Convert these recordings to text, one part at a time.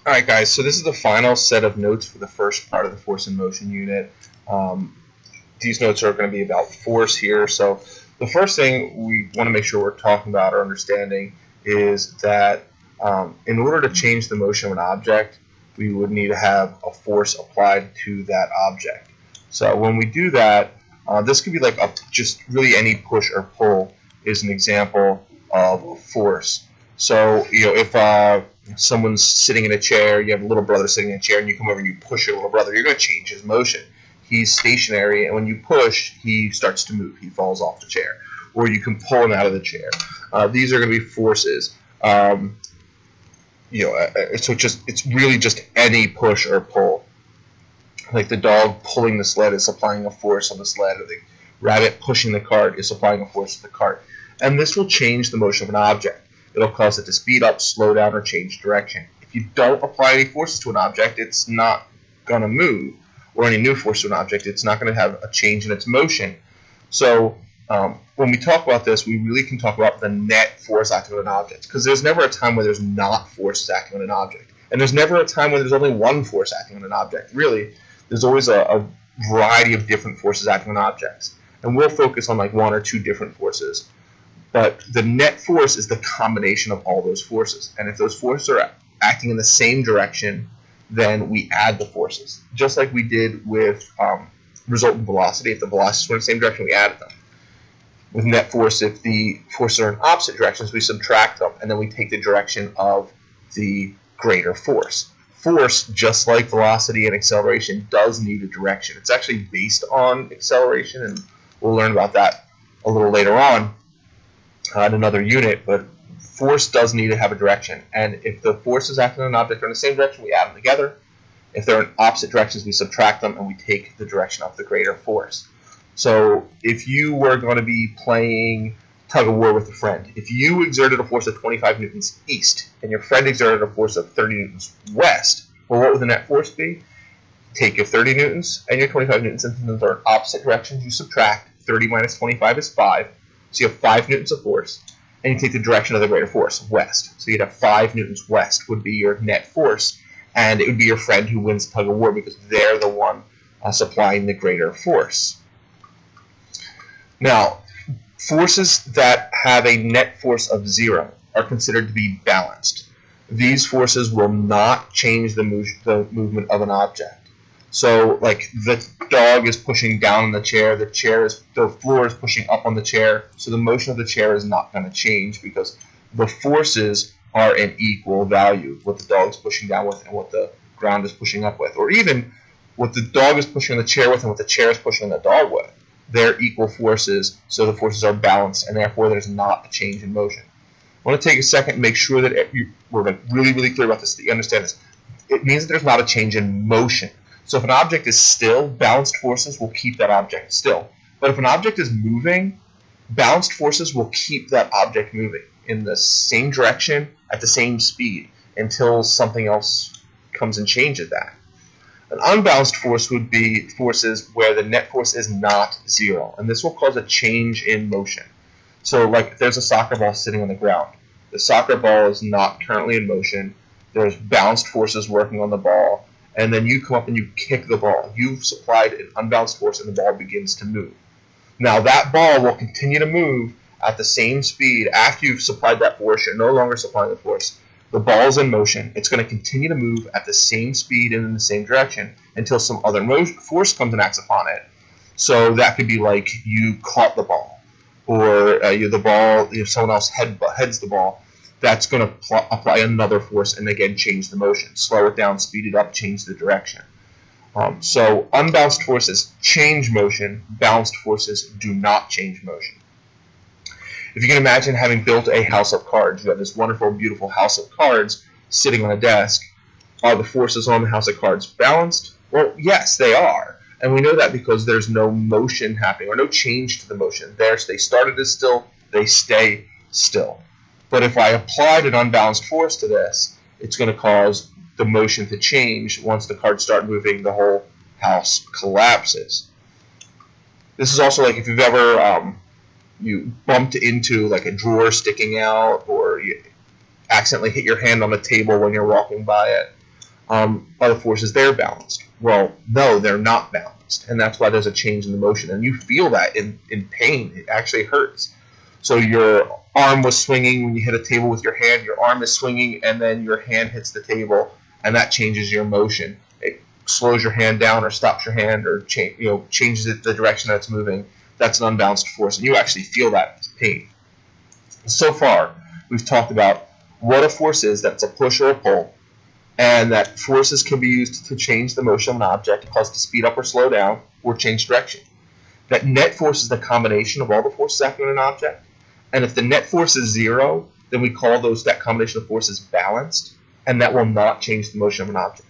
Alright guys, so this is the final set of notes for the first part of the force and motion unit. Um, these notes are going to be about force here. So the first thing we want to make sure we're talking about or understanding is that in order to change the motion of an object, we would need to have a force applied to that object. So when we do that, this could be like just really any push or pull is an example of a force. So if someone's sitting in a chair, you have a little brother sitting in a chair, and you come over and you push your little brother, you're going to change his motion. He's stationary, and when you push, he starts to move. He falls off the chair. Or you can pull him out of the chair. These are going to be forces. So it's really just any push or pull. Like the dog pulling the sled is applying a force on the sled, or the rabbit pushing the cart is applying a force to the cart. And this will change the motion of an object. It'll cause it to speed up, slow down, or change direction. If you don't apply any forces to an object, it's not going to move. Or any new force to an object, it's not going to have a change in its motion. So when we talk about this, we really can talk about the net force acting on an object, because there's never a time where there's not forces acting on an object. And there's never a time when there's only one force acting on an object. Really, there's always a variety of different forces acting on objects. And we'll focus on like one or two different forces. But the net force is the combination of all those forces. And if those forces are acting in the same direction, then we add the forces. Just like we did with resultant velocity. If the velocities were in the same direction, we added them. With net force, if the forces are in opposite directions, we subtract them, and then we take the direction of the greater force. Force, just like velocity and acceleration, does need a direction. It's actually based on acceleration, and we'll learn about that a little later on in another unit, but force does need to have a direction. And if the forces acting on an object are in the same direction, we add them together. If they're in opposite directions, we subtract them, and we take the direction of the greater force. So if you were going to be playing tug of war with a friend, if you exerted a force of 25 newtons east, and your friend exerted a force of 30 newtons west, well, what would the net force be? Take your 30 newtons and your 25 newtons, and since they're in opposite directions, you subtract. 30 minus 25 is 5. So you have 5 newtons of force, and you take the direction of the greater force, west. So you'd have 5 newtons west would be your net force, and it would be your friend who wins the tug of war because they're the one supplying the greater force. Now, forces that have a net force of 0 are considered to be balanced. These forces will not change the movement of an object. So, like the dog is pushing down on the chair, the floor is pushing up on the chair, so the motion of the chair is not going to change because the forces are in equal value, what the dog's pushing down with and what the ground is pushing up with, or even what the dog is pushing on the chair with and what the chair is pushing on the dog with. They're equal forces, so the forces are balanced, and therefore there's not a change in motion. I want to take a second and make sure that we're really, really clear about this, that you understand this. It means that there's not a change in motion. So if an object is still, balanced forces will keep that object still. But if an object is moving, balanced forces will keep that object moving in the same direction at the same speed until something else comes and changes that. An unbalanced force would be forces where the net force is not 0, and this will cause a change in motion. So like if there's a soccer ball sitting on the ground, the soccer ball is not currently in motion, there's balanced forces working on the ball, and then you come up and you kick the ball. You've supplied an unbalanced force and the ball begins to move. Now that ball will continue to move at the same speed after you've supplied that force. You're no longer supplying the force. The ball is in motion. It's going to continue to move at the same speed and in the same direction until some other force comes and acts upon it. So that could be like you caught the ball, or the ball, someone else heads the ball. That's going to apply another force and again change the motion. Slow it down, speed it up, change the direction. So unbalanced forces change motion. Balanced forces do not change motion. If you can imagine having built a house of cards, you have this wonderful, beautiful house of cards sitting on a desk. Are the forces on the house of cards balanced? Well, yes, they are. And we know that because there's no motion happening or no change to the motion. They started as still, they stay still. But if I applied an unbalanced force to this, it's going to cause the motion to change. Once the cards start moving, the whole house collapses. This is also like if you've ever you bumped into like a drawer sticking out, or you accidentally hit your hand on the table when you're walking by it. Other forces, they're balanced. Well, no, they're not balanced, and that's why there's a change in the motion, and you feel that in pain. It actually hurts. So your arm was swinging when you hit a table with your hand. Your arm is swinging, and then your hand hits the table, and that changes your motion. It slows your hand down, or stops your hand, or changes it the direction that it's moving. That's an unbalanced force, and you actually feel that as pain. So far, we've talked about what a force is. That's a push or a pull, and that forces can be used to change the motion of an object, cause it to speed up or slow down, or change direction. That net force is the combination of all the forces acting on an object. And if the net force is 0, then we call that combination of forces balanced, and that will not change the motion of an object.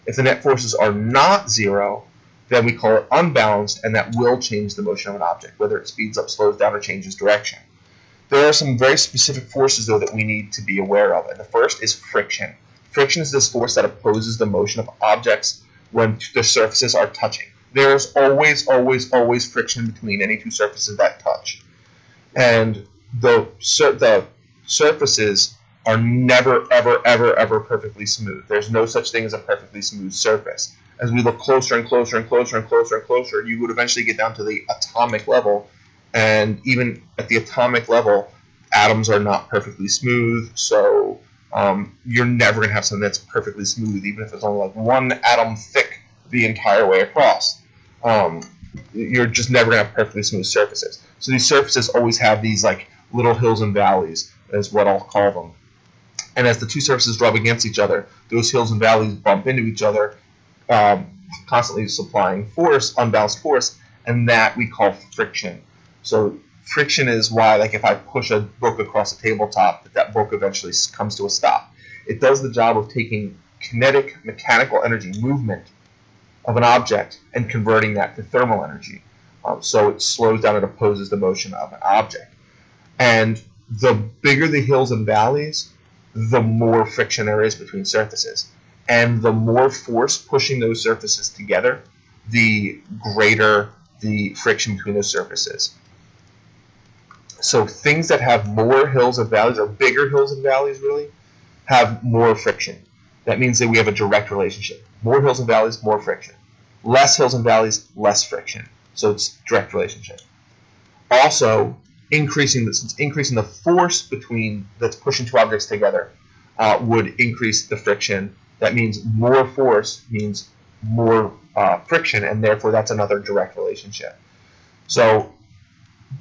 If the net forces are not 0, then we call it unbalanced, and that will change the motion of an object, whether it speeds up, slows down, or changes direction. There are some very specific forces, though, that we need to be aware of, and the first is friction. Friction is this force that opposes the motion of objects when the surfaces are touching. There is always, always, always friction between any two surfaces that touch. And the surfaces are never, ever, ever, ever perfectly smooth. There's no such thing as a perfectly smooth surface. As we look closer and closer and closer and closer and closer, you would eventually get down to the atomic level. And even at the atomic level, atoms are not perfectly smooth. So you're never going to have something that's perfectly smooth, even if it's only like one atom thick the entire way across. You're just never going to have perfectly smooth surfaces. So these surfaces always have these like little hills and valleys, is what I'll call them. And as the two surfaces rub against each other, those hills and valleys bump into each other, constantly supplying force, unbalanced force, and that we call friction. So friction is why, like, if I push a book across a tabletop, that book eventually comes to a stop. It does the job of taking kinetic, mechanical energy, movement of an object, and converting that to thermal energy. So it slows down and opposes the motion of an object. And the bigger the hills and valleys, the more friction there is between surfaces. And the more force pushing those surfaces together, the greater the friction between those surfaces. So things that have more hills and valleys, or bigger hills and valleys really, have more friction. That means that we have a direct relationship. More hills and valleys, more friction. Less hills and valleys, less friction. So it's direct relationship. Also, increasing the force that's pushing two objects together would increase the friction. That means more force means more friction, and therefore that's another direct relationship. So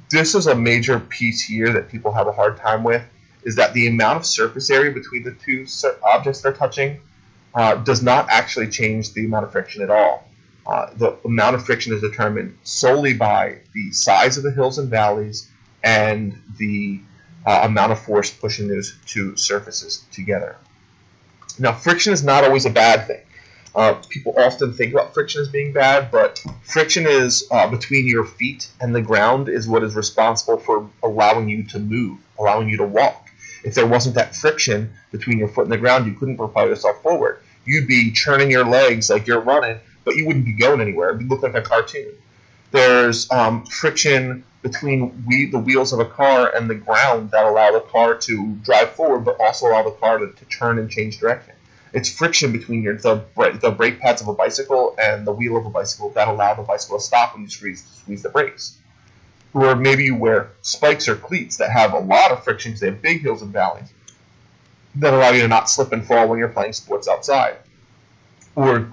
this is a major piece here that people have a hard time with, is that the amount of surface area between the two objects they're touching does not actually change the amount of friction at all. The amount of friction is determined solely by the size of the hills and valleys and the amount of force pushing those two surfaces together. Now, friction is not always a bad thing. People often think about friction as being bad, but friction is between your feet and the ground is what is responsible for allowing you to move, allowing you to walk. If there wasn't that friction between your foot and the ground, you couldn't propel yourself forward. You'd be churning your legs like you're running, but you wouldn't be going anywhere. It would look like a cartoon. There's friction between the wheels of a car and the ground that allow the car to drive forward, but also allow the car to turn and change direction. It's friction between the brake pads of a bicycle and the wheel of a bicycle that allow the bicycle to stop when you squeeze the brakes. Or maybe you wear spikes or cleats that have a lot of friction because they have big hills and valleys that allow you to not slip and fall when you're playing sports outside. Or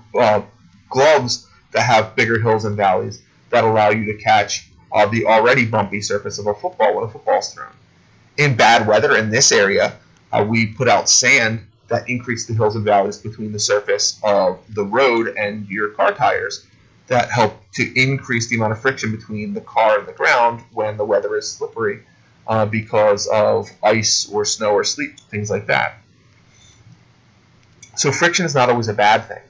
gloves that have bigger hills and valleys that allow you to catch the already bumpy surface of a football when a football's thrown. In bad weather in this area, we put out sand that increase the hills and valleys between the surface of the road and your car tires that help to increase the amount of friction between the car and the ground when the weather is slippery because of ice or snow or sleet, things like that. So friction is not always a bad thing.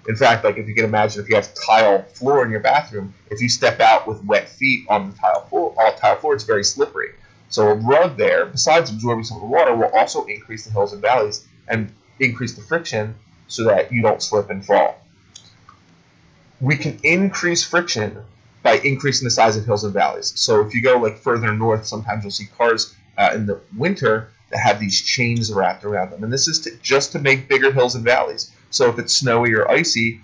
In fact, like if you can imagine, if you have tile floor in your bathroom, if you step out with wet feet on the tile floor, it's very slippery. So a rug there, besides absorbing some of the water, will also increase the hills and valleys and increase the friction so that you don't slip and fall. We can increase friction by increasing the size of hills and valleys. So if you go like further north, sometimes you'll see cars in the winter that have these chains wrapped around them. And this is just to make bigger hills and valleys. So if it's snowy or icy,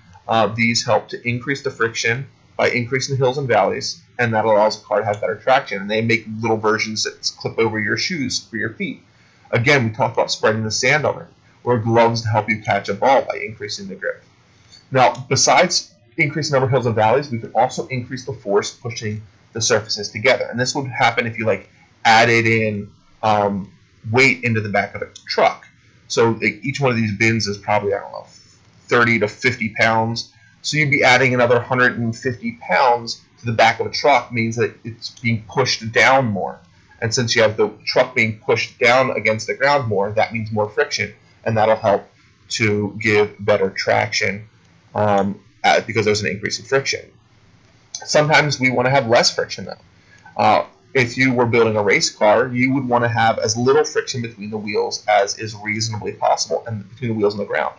these help to increase the friction by increasing the hills and valleys, and that allows the car to have better traction. And they make little versions that clip over your shoes for your feet. Again, we talked about spreading the sand on it, or gloves to help you catch a ball by increasing the grip. Now, besides increasing the number of hills and valleys, we can also increase the force pushing the surfaces together. And this would happen if you added in weight into the back of a truck. So each one of these bins is probably, 30 to 50 pounds. So you'd be adding another 150 pounds to the back of a truck, means that it's being pushed down more. And since you have the truck being pushed down against the ground more, that means more friction, and that'll help to give better traction because there's an increase in friction. Sometimes we want to have less friction though. If you were building a race car, you would want to have as little friction between the wheels as is reasonably possible, and between the wheels and the ground.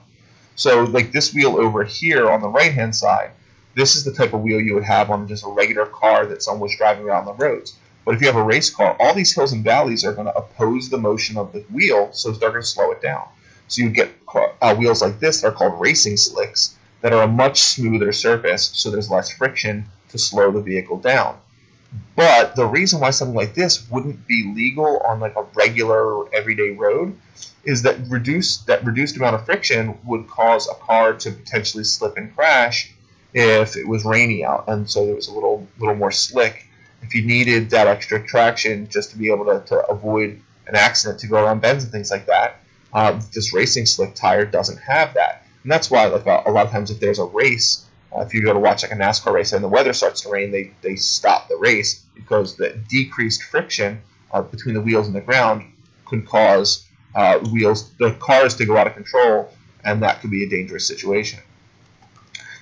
So like this wheel over here on the right hand side, this is the type of wheel you would have on just a regular car that someone was driving around the roads. But if you have a race car, all these hills and valleys are going to oppose the motion of the wheel, so they're going to slow it down. So you get wheels like this that are called racing slicks that are a much smoother surface, so there's less friction to slow the vehicle down. But the reason why something like this wouldn't be legal on like a regular everyday road is that reduced amount of friction would cause a car to potentially slip and crash if it was rainy out, and so there was a little more slick. If you needed that extra traction just to be able to avoid an accident, to go around bends and things like that, this racing slick tire doesn't have that. And that's why a lot of times if there's a race, if you go to watch like a NASCAR race and the weather starts to rain, they stop the race, because the decreased friction between the wheels and the ground could cause the cars to go out of control, and that could be a dangerous situation.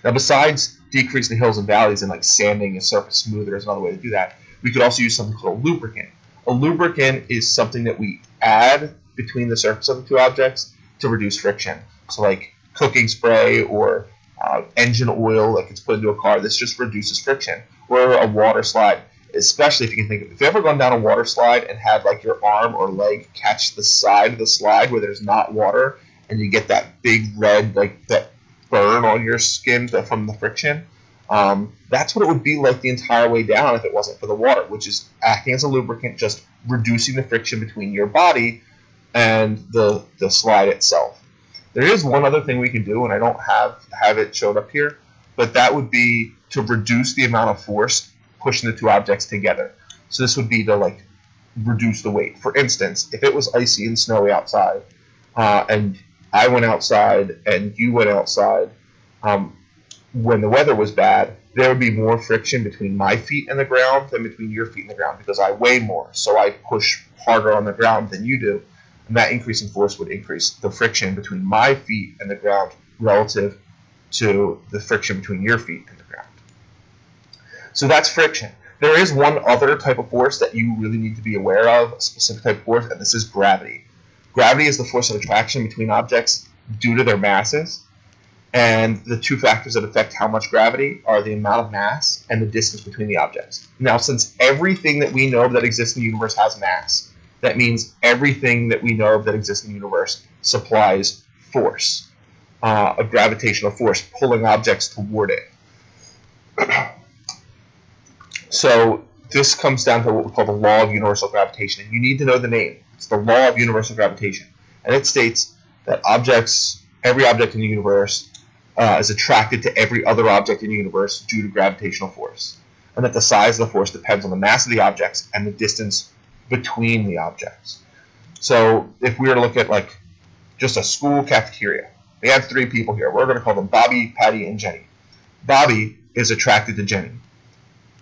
Now, besides decreasing the hills and valleys and like sanding a surface smoother is another way to do that, we could also use something called a lubricant. A lubricant is something that we add between the surface of the two objects to reduce friction. So like cooking spray or engine oil that gets put into a car, this just reduces friction. Or a water slide, especially if you can think of it. If you've ever gone down a water slide and had like your arm or leg catch the side of the slide where there's not water, and you get that big red, like that burn on your skin from the friction, that's what it would be like the entire way down if it wasn't for the water, which is acting as a lubricant, just reducing the friction between your body and the slide itself. There is one other thing we can do, and I don't have it showed up here, but that would be to reduce the amount of force pushing the two objects together. So this would be to like reduce the weight. For instance, if it was icy and snowy outside, and I went outside and you went outside, when the weather was bad, there would be more friction between my feet and the ground than between your feet and the ground, because I weigh more, so I push harder on the ground than you do, and that increase in force would increase the friction between my feet and the ground relative to the friction between your feet and the ground. So that's friction. There is one other type of force that you really need to be aware of, a specific type of force, and this is gravity. Gravity is the force of attraction between objects due to their masses, and the two factors that affect how much gravity are the amount of mass and the distance between the objects. Now, since everything that we know that exists in the universe has mass, that means everything that we know that exists in the universe supplies force, a gravitational force pulling objects toward it. So this comes down to what we call the law of universal gravitation, and you need to know the name. It's the law of universal gravitation, and it states that every object in the universe is attracted to every other object in the universe due to gravitational force, and that the size of the force depends on the mass of the objects and the distance between the objects. So if we were to look at like just a school cafeteria, we have three people here. We're going to call them Bobby, Patty, and Jenny. Bobby is attracted to Jenny.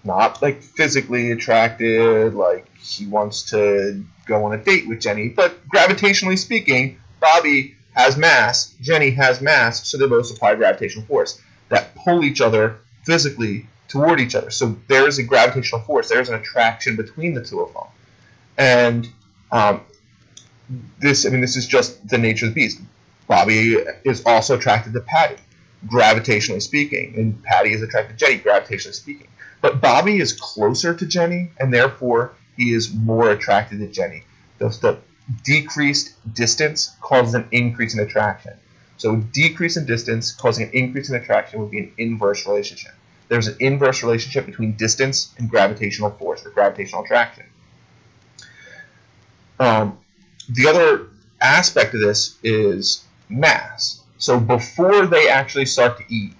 Not like physically attracted, like he wants to go on a date with Jenny, but gravitationally speaking, Bobby has mass, Jenny has mass, so they both supply gravitational force that pull each other physically toward each other. So there is a gravitational force, there's an attraction between the two of them. And this is just the nature of the beast. Bobby is also attracted to Patty, gravitationally speaking, and Patty is attracted to Jenny, gravitationally speaking. But Bobby is closer to Jenny, and therefore he is more attracted to Jenny. The decreased distance causes an increase in attraction. So decrease in distance causing an increase in attraction would be an inverse relationship. There's an inverse relationship between distance and gravitational force or gravitational attraction. The other aspect of this is mass. So before they actually start to eat,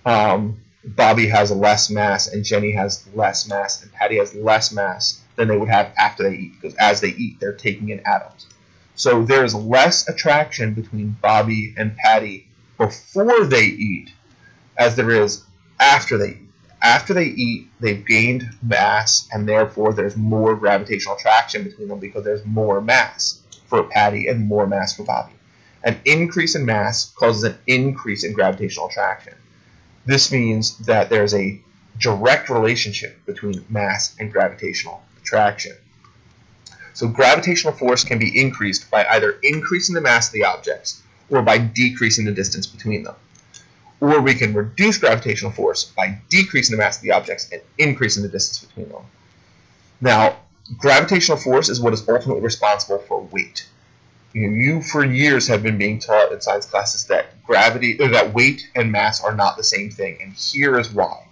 Bobby has less mass and Jenny has less mass and Patty has less mass than they would have after they eat, because as they eat, they're taking in atoms. So there's less attraction between Bobby and Patty before they eat as there is after they eat. After they eat, they've gained mass, and therefore there's more gravitational attraction between them because there's more mass for Patty and more mass for Bobby. An increase in mass causes an increase in gravitational attraction. This means that there's a direct relationship between mass and gravitational attraction. So gravitational force can be increased by either increasing the mass of the objects or by decreasing the distance between them. Or we can reduce gravitational force by decreasing the mass of the objects and increasing the distance between them. Now, gravitational force is what is ultimately responsible for weight. You for years have been being taught in science classes that that weight and mass are not the same thing, and here is why.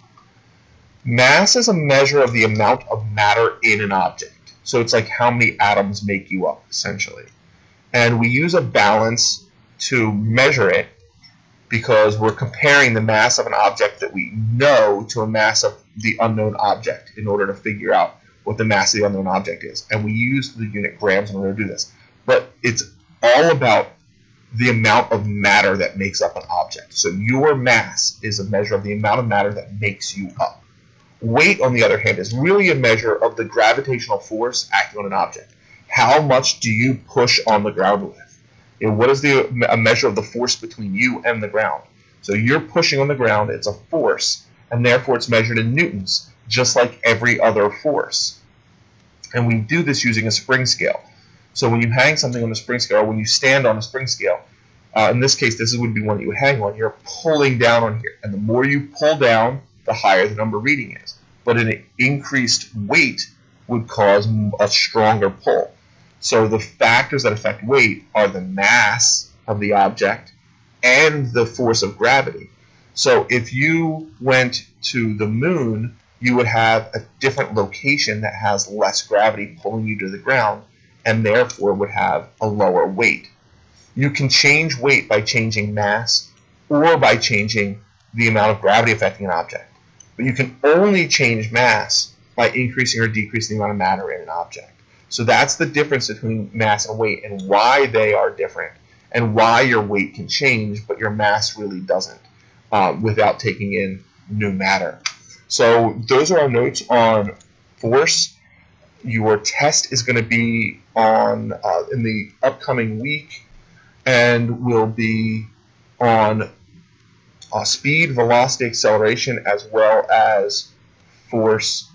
Mass is a measure of the amount of matter in an object. So it's like how many atoms make you up, essentially. And we use a balance to measure it because we're comparing the mass of an object that we know to a mass of the unknown object in order to figure out what the mass of the unknown object is. And we use the unit grams in order to do this. But it's all about the amount of matter that makes up an object. So your mass is a measure of the amount of matter that makes you up. Weight, on the other hand, is really a measure of the gravitational force acting on an object. How much do you push on the ground with? And what is a measure of the force between you and the ground? So you're pushing on the ground, it's a force, and therefore it's measured in newtons, just like every other force. And we do this using a spring scale. So when you hang something on a spring scale, or when you stand on a spring scale, in this case, this would be one that you would hang on, you're pulling down on here. And the more you pull down, the higher the number reading is. But an increased weight would cause a stronger pull. So the factors that affect weight are the mass of the object and the force of gravity. So if you went to the moon, you would have a different location that has less gravity pulling you to the ground, and therefore would have a lower weight. You can change weight by changing mass or by changing the amount of gravity affecting an object. But you can only change mass by increasing or decreasing the amount of matter in an object. So that's the difference between mass and weight, and why they are different, and why your weight can change, but your mass really doesn't, without taking in new matter. So those are our notes on force. Your test is going to be on in the upcoming week, and will be on speed, velocity, acceleration, as well as force.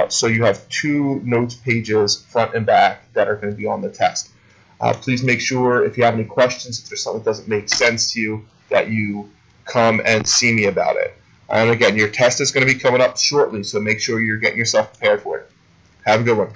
So you have 2 notes pages, front and back, that are going to be on the test. Please make sure, if you have any questions, if there's something that doesn't make sense to you, that you come and see me about it. And again, your test is going to be coming up shortly, so make sure you're getting yourself prepared for it. Have a good one.